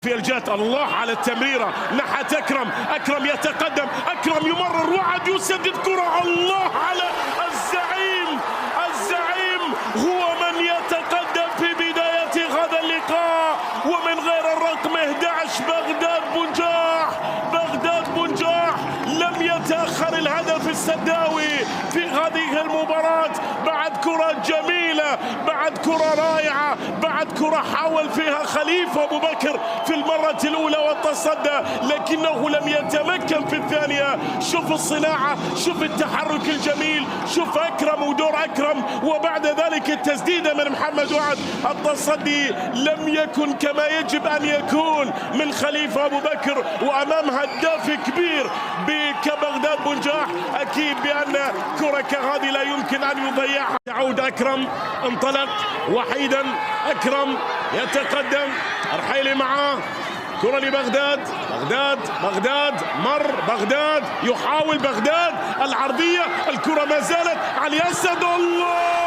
في الجهة. الله على التمريرة ناحية أكرم يتقدم، أكرم يمرر وعد يسدد كرة. الله على الزعيم هو من يتقدم في بداية هذا اللقاء ومن غير الرقم 11 بغداد بنجاح لم يتأخر الهدف السداوي في هذه المباراة بعد كرة جميلة، بعد كرة رائعة، بعد كرة حاول فيها خليفة أبو بكر في المرة الأولى والتصدى لكنه لم يتمكن في الثانية. شوف الصناعة، شوف التحرك الجميل، شوف أكرم ودور أكرم، وبعد ذلك التسديدة من محمد وعد. التصدي لم يكن كما يجب أن يكون من خليفة أبو بكر وأمام هداف كبير كبغداد بنجاح. أكيد بأن كرة كهذه لا يمكن أن يضيعها. يعود أكرم، انطلق وحيدا، أكرم يتقدم، الحيلي معاه، كرة لبغداد، بغداد مر، بغداد يحاول، بغداد العرضية، الكرة ما زالت على اليسد. الله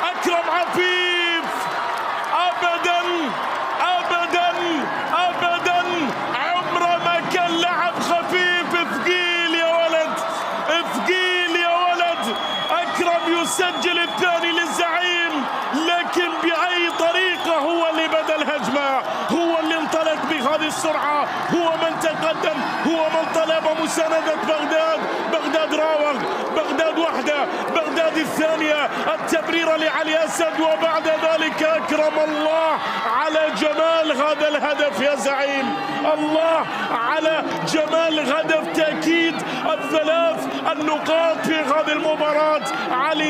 أكرم عفيف، أبدا عمره ما كان لعب خفيف. ثقيل يا ولد، أكرم يسجل الثاني للزعيم، لكن بأي طريقة هو اللي بدأ الهجمة، هو اللي انطلق بهذه السرعة، هو من تقدم، هو من طلب مساندة بغداد راوغ، بغداد وحده، بغداد الثانية، التمريرة لعلي أسد، وبعد ذلك أكرم. الله على جمال هذا الهدف يا زعيم، الله على جمال هدف تأكيد الثلاث النقاط في هذه المباراة. علي